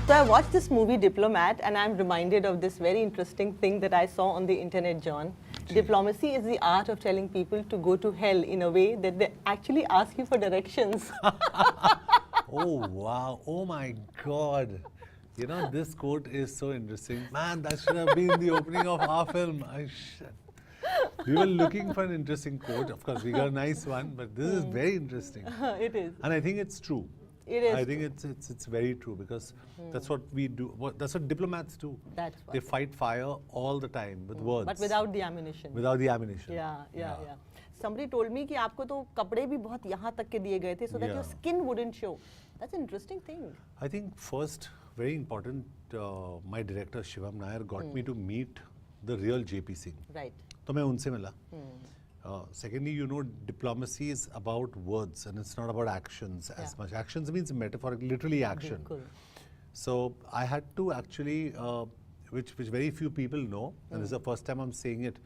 So I watched this movie Diplomat and I'm reminded of this very interesting thing that I saw on the internet, John. Diplomacy is the art of telling people to go to hell in a way that they actually ask you for directions. Oh, wow. Oh, my God. You know, this quote is so interesting. Man, that should have been the opening of our film. We were looking for an interesting quote. Of course, we got a nice one, but this is very interesting. It is. And I think it's true. It is I think it's very true because that's what we do. That's what diplomats do. That's what They fight fire all the time with words. But without the ammunition. Without the ammunition. Yeah. Somebody told me कि आपको तो कपड़े भी बहुत यहाँ तक के दिए गए थे so that your skin wouldn't show. That's an interesting thing. I think first, very important, my director Shivam Nair got me to meet the real JP Singh. Right. तो मैं उनसे मिला. Secondly, you know, diplomacy is about words and it's not about actions as much. Actions means metaphoric, literally action. Cool. So I had to actually, which very few people know, and this is the first time I'm saying it,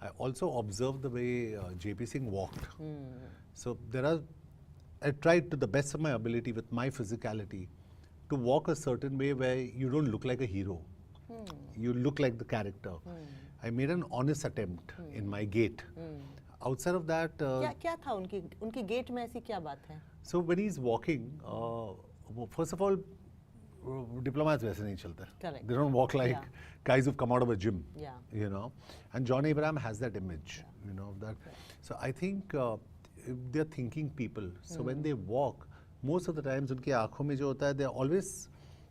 I also observed the way JP Singh walked. So I tried to the best of my ability with my physicality to walk a certain way where you don't look like a hero. You look like the character. I made an honest attempt in my gait. Outside of that, क्या था उनकी gate में ऐसी क्या बात है? so when he's walking, first of all, diplomats वैसे नहीं चलते. Correct. They don't walk like guys who've come out of a gym. Yeah. You know, and John Abraham has that image. You know that. So I think they're thinking people. So when they walk, most of the times उनकी आँखों में जो होता है, they're always.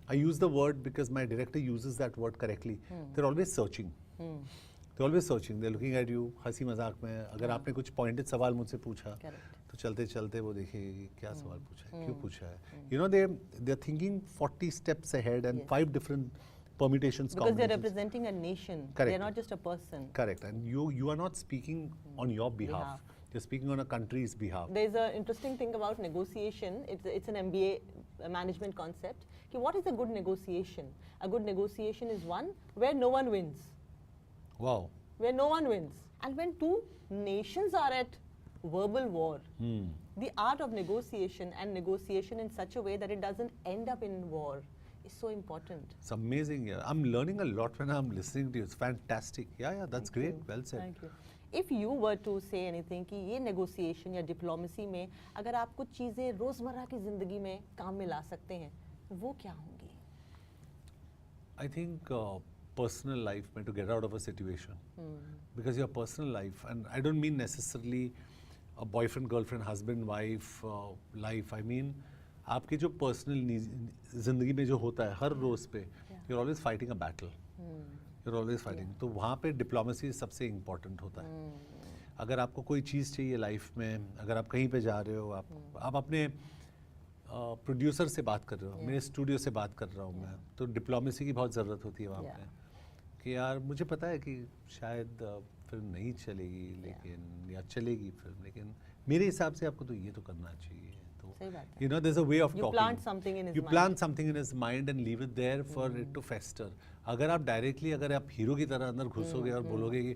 I use the word because my director uses that word correctly. They're always searching. They're always searching. They're looking at you. हंसी मजाक में अगर आपने कुछ pointed सवाल मुझसे पूछा, तो चलते चलते वो देखें क्या सवाल पूछा है, क्यों पूछा है. You know, they're thinking 40 steps ahead and 5 different permutations. Because they're representing a nation. Correct. They're not just a person. Correct. And you are not speaking on your behalf. You're speaking on a country's behalf. There's an interesting thing about negotiation. It's an MBA management concept. Okay, what is a good negotiation? A good negotiation is one where no one wins. Wow. Where no one wins. And when two nations are at verbal war, the art of negotiation and negotiation in such a way that it doesn't end up in war is so important. It's amazing. Yeah. I'm learning a lot when I'm listening to you. It's fantastic. Yeah, that's great. Well said. Thank you. If you were to say anything कि ये negotiation या diplomacy में अगर आप कुछ चीज़ें रोज़मर्रा की ज़िंदगी में काम में ला सकते हैं, वो क्या होंगी? I think personal life में to get out of a situation. Because your personal life, and I don't mean necessarily a boyfriend, girlfriend, husband, wife life. I mean आपकी जो personal ज़िंदगी में जो होता है हर रोज़ पे, you're always fighting a battle. You're always fighting. तो वहाँ पे डिप्लोमेसी सबसे इम्पोर्टेंट होता है. अगर आपको कोई चीज़ चाहिए लाइफ में, अगर आप कहीं पे जा रहे हो, आप अपने प्रोड्यूसर से बात कर रहे हो, मेरे स्टूडियो से बात कर रहा हूँ मैं, तो डिप्लोमेसी की बहुत ज़रूरत होती है वहाँ पे कि यार मुझे पता है कि शायद फिल्म नहीं चलेगी लेकिन या चलेगी फिल्म, लेकिन मेरे हिसाब से आपको तो ये तो करना चाहिए. You know, there's a way of talking. You plant something in his mind. You plant something in his mind and leave it there for it to fester. अगर आप डायरेक्टली अगर आप हीरो की तरह अंदर घुसोगे और बोलोगे कि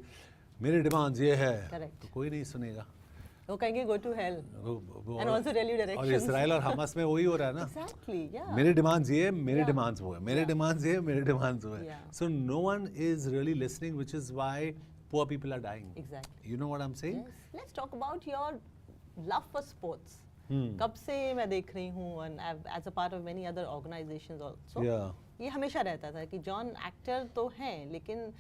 मेरे डिमांड्स ये है, तो कोई नहीं सुनेगा. वो कहेंगे go to hell. And also tell you directions. और इसराइल और हमास में वही हो रहा है ना. Exactly, yeah. मेरे डिमांड्स ये, मेरे डिमांड्स वो है, मेरे डिमांड्स ये, मेरे डिमांड्स वो है. So no one is really listening, which is why poor people are dying. Exactly. You know what I'm saying? Yes. Let's talk about your love for sports. कब से मैं देख रही हूँ and as a part of many other organizations also. ये हमेशा रहता था कि जॉन एक्टर तो हैं लेकिन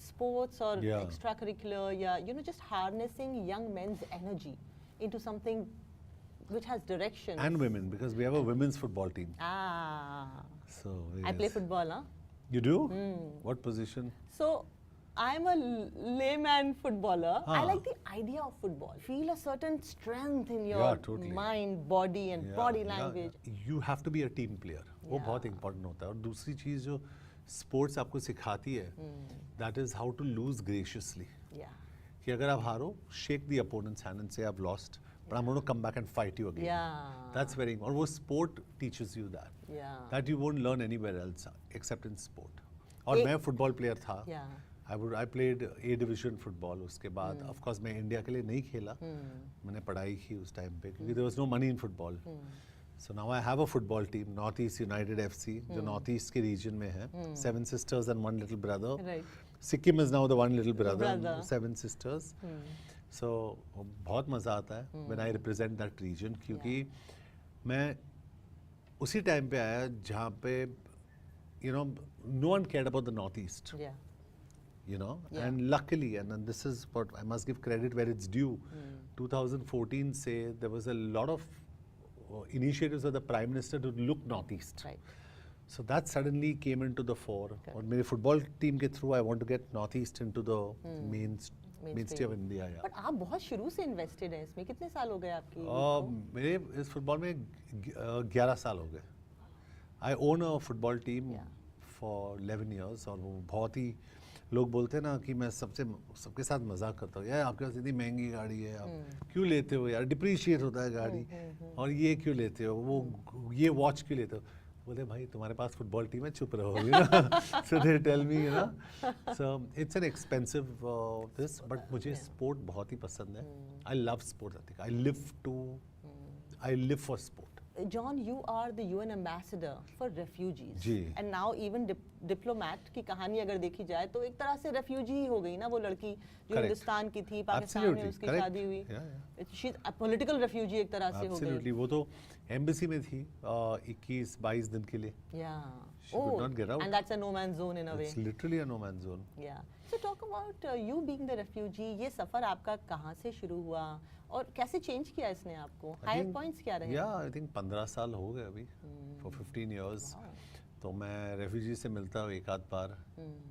स्पोर्ट्स और एक्स्ट्रा करिकुलर या you know just harnessing young men's energy into something which has direction. And women, because we have a women's football team. So yes. I play football, huh? You do? What position? So I'm a layman footballer. I like the idea of football. Feel a certain strength in your mind, body and body language. You have to be a team player. वो बहुत important होता है. और दूसरी चीज़ जो sports आपको सिखाती है, that is how to lose graciously. कि अगर आप हारो, shake the opponent's hand and say I've lost, but I'm going to come back and fight you again. That's very important. और वो sport teaches you that. That you won't learn anywhere else except in sport. और मैं football player था. I played A division football. उसके बाद of course मैं India के लिए नहीं खेला. मैंने पढ़ाई की उस टाइम पे क्योंकि there was no money in football. So now I have a football team, Northeast United FC, जो Northeast के region में है. 7 sisters and 1 little brother. Right. Sikkim is now the 1 little brother. 7 sisters. So बहुत मज़ा आता है when I represent that region, क्योंकि मैं उसी टाइम पे आया जहाँ पे no one cared about the Northeast. Yeah. And luckily, and this is what I must give credit where it's due, 2014 say there was a lot of initiatives of the Prime Minister to look Northeast. Right. So that suddenly came into the fore. और मेरे football team के through I want to get Northeast into the mainstay of India. Yeah. But आप बहुत शुरू से invested हैं इसमें, कितने साल हो गए आपकी? मेरे इस football में 11 साल हो गए. I own a football team for 11 years और वो बहुत ही लोग बोलते हैं ना कि मैं सबके साथ मजाक करता हूँ, यार आपके पास इतनी महंगी गाड़ी है, आप क्यों लेते हो यार, डिप्रिशिएट होता है गाड़ी, और ये क्यों लेते हो, वो ये वॉच क्यों लेते हो, बोले भाई तुम्हारे पास फुटबॉल टीम है, चुप रहो. So they tell me so it's an expensive this, but मुझे स्पोर्ट बहुत ही पसंद है. I love sport. I live for sport. John, you are the UN ambassador for refugees. जी. And now even diplomat की कहानी अगर देखी जाए तो एक तरह से refugee ही हो गई ना वो लड़की जो हिंदुस्तान की थी, पाकिस्तान में उसकी शादी हुई. She's a political refugee एक तरह से हो गई. Absolutely. वो तो embassy में थी 21-22 दिन के लिए. Yeah. She could not get out. And that's a no man's zone in a way. It's literally a no man's zone. Yeah. So talk about you being the refugee. ये सफर आपका कहाँ से शुरू हुआ और कैसे चेंज किया इसने आपको? हाई पॉइंट्स क्या रहे? आई थिंक 15 साल हो गए अभी, फॉर 15 इयर्स. तो मैं रेफ्यूजी से मिलता हूँ एक आध बार,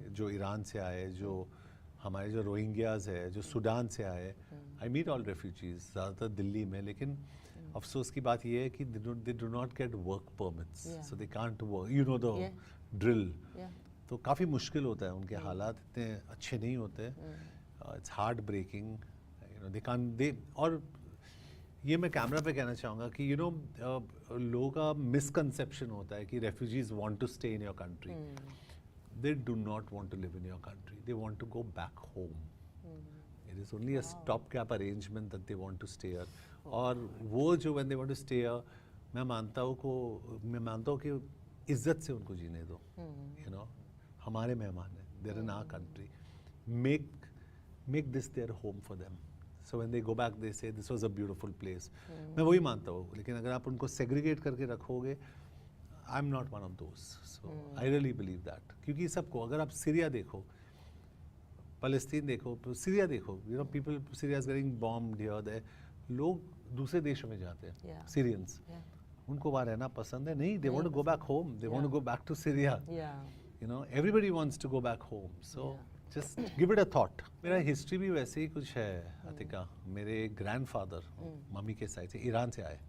जो ईरान से आए, जो हमारे जो रोहिंग्याज है, जो सूडान से आए. आई मीट ऑल रेफ्यूजीज, ज़्यादातर दिल्ली में. लेकिन अफसोस की बात ये है कि दे do not get work permits, so they can't work, the drill. तो काफ़ी मुश्किल होता है, उनके हालात इतने अच्छे नहीं होते. It's heart breaking. और ये मैं कैमरा पे कहना चाहूँगा कि लोगों का मिसकंसेप्शन होता है कि refugees want to stay in your country. They do not want to live in your country, they want to go back home. It is only a stop gap arrangement that they want to stay here. और वो जो when they want to stay here, मैं मानता हूँ कि इज्जत से उनको जीने दो. हमारे मेहमान हैं, they're in our country, make this their home for them. So when they go back, they say this was a beautiful place. मैं वही मानता हूँ. लेकिन अगर आप उनको segregate करके रखोगे, I'm not one of those. So I really believe that. क्योंकि सबको, अगर आप सीरिया देखो, फलस्तीन देखो, सीरिया देखो, people, Syria is getting bombed here, there. लोग दूसरे देशों में जाते हैं, Syrians. उनको वहाँ रहना पसंद है नहीं. They want to go back home. They want to go back to Syria. Everybody wants to go back home. So. Just give it a thought. मेरा हिस्ट्री भी वैसे ही कुछ है अतिका. मेरे ग्रैंडफादर मम्मी के साइड से ईरान से आए.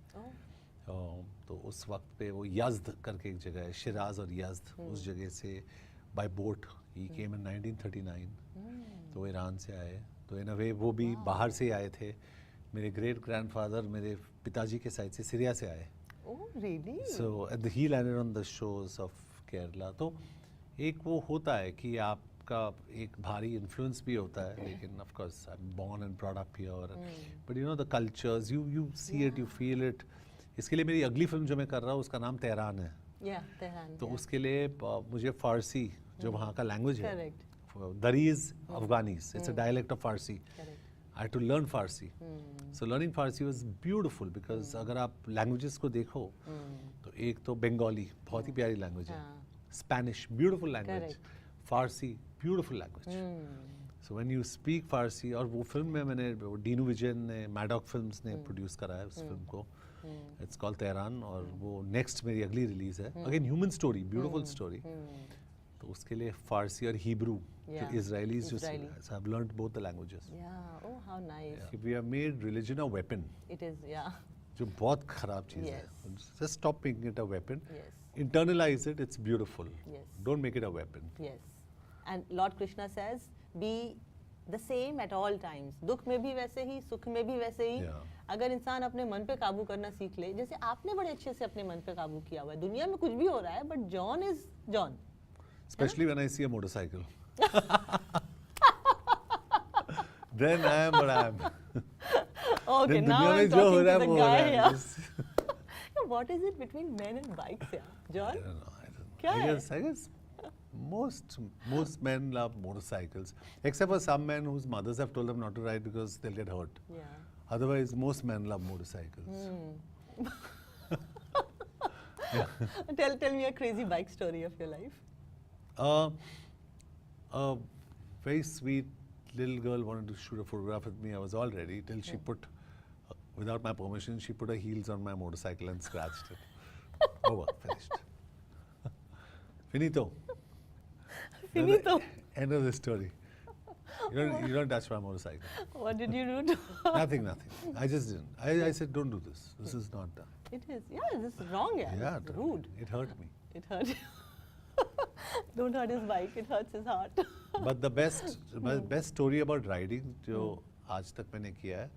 तो उस वक्त पे वो यज़्द करके एक जगह है, शिराज और यज़्द, उस जगह से बाय बोट ही केम इन 1939. तो ईरान से आए. तो इन अ वे वो भी बाहर से आए थे. मेरे ग्रेट ग्रैंडफादर मेरे पिताजी के साइड से सीरिया से आए. So he landed on the shores of Kerala. तो एक वो होता है कि आप का एक भारी इन्फ्लुएंस भी होता है. लेकिन of course I am born and brought up here, but the cultures, you see it, you feel it. इसके लिए मेरी अगली फिल्म जो मैं कर रहा हूँ उसका नाम तेहरान है. तो उसके लिए मुझे फारसी, जो वहाँ का लैंग्वेज है, Dari's Afghanis, it's a dialect of Farsi. I had to learn Farsi. So learning Farsi was beautiful because अगर आप लैंग्वेजेस को देखो तो एक तो बंगाली बहुत ही प्यारी लैंग्वेज है, Spanish beautiful language, Farsi beautiful language. So when you speak Farsi, और वो फिल्म में मैंने डीनू विजयन ने, मैडॉक फिल्म्स ने प्रोड्यूस करा है उस फिल्म को. It's called Tehran. और वो नेक्स्ट मेरी अगली रिलीज है. Again human story, beautiful story. तो उसके लिए फारसी और हिब्रू, जो इजरायलीज जो I have learned both the languages. Oh how nice. We have made religion a weapon. It is, जो बहुत खराब चीज है. Just stop making it a weapon. Internalize it, it's beautiful. Don't make it a weapon. And Lord Krishna says, be the same at all times. दुख में भी वैसे ही, सुख में भी वैसे ही. अगर इंसान अपने मन पे काबू करना सीख ले, जैसे आपने बड़े अच्छे से अपने मन पे काबू किया हुआ है. दुनिया में कुछ भी हो रहा है, but John is John. Especially when I see a motorcycle. Then I am what I am. Okay, now I'm talking to the guy here. what is it between men and bikes, yeah? John? I don't know. क्या है? I guess most men love motorcycles, except for some men whose mothers have told them not to ride because they'll get hurt. Yeah. Otherwise, most men love motorcycles. Tell me a crazy bike story of your life. A very sweet little girl wanted to shoot a photograph with me. I was all ready till she put, without my permission, she put her heels on my motorcycle and scratched it. Over, finished. Finito. Finito. End of the story. You don't touch my motorcycle. What did you do to her? Nothing. I just didn't. I said, don't do this. This is not done. It is. Yeah, this is wrong, yeah. Yeah, It's rude. It hurt me. It hurt. Don't hurt his bike. It hurts his heart. But the best story about riding जो आज तक मैंने किया है,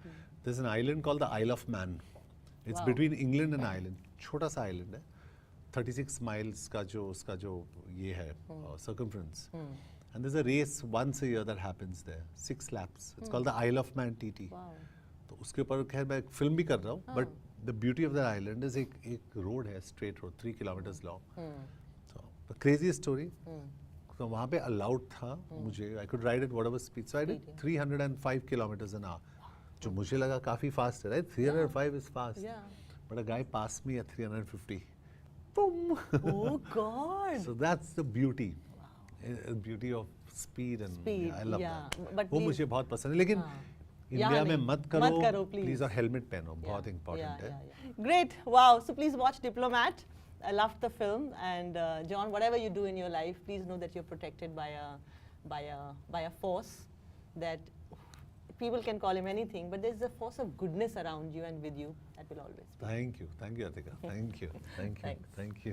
there's an island called the Isle of Man. It's Wow. between England and Ireland. छोटा सा island है. 36 miles का जो उसका जो ये है circumference. And there's a race once a year that happens there. 6 laps. It's called the Isle of Man TT. Wow. तो उसके ऊपर खैर मैं फिल्म भी कर रहा हूँ. But the beauty of that island is एक road है, straight road, 3 kilometers long. So the craziest story. तो वहाँ पे allowed था मुझे. I could ride at whatever speed. So I did 305 kilometers an hour. जो मुझे लगा काफी fast है, right? 305 is fast. Yeah. But a guy passed me at 350. Boom. Oh God. So that's the beauty. Beauty of speed and Speed, I love yeah. that. But वो please- मुझे बहुत पसंद है. लेकिन यहाँ इंडिया में नहीं. मत मत करो, करो please. प्लीज और हेलमेट पहनो. बहुत Yeah, important है. yeah. Great. Wow. So please watch Diplomat. I loved the film. And John, whatever you do in your life, please know that you're protected by a force that people can call him anything, but there's a force of goodness around you and with you that will always be. Thank you, Atika. Thank you. Thanks. Thank you.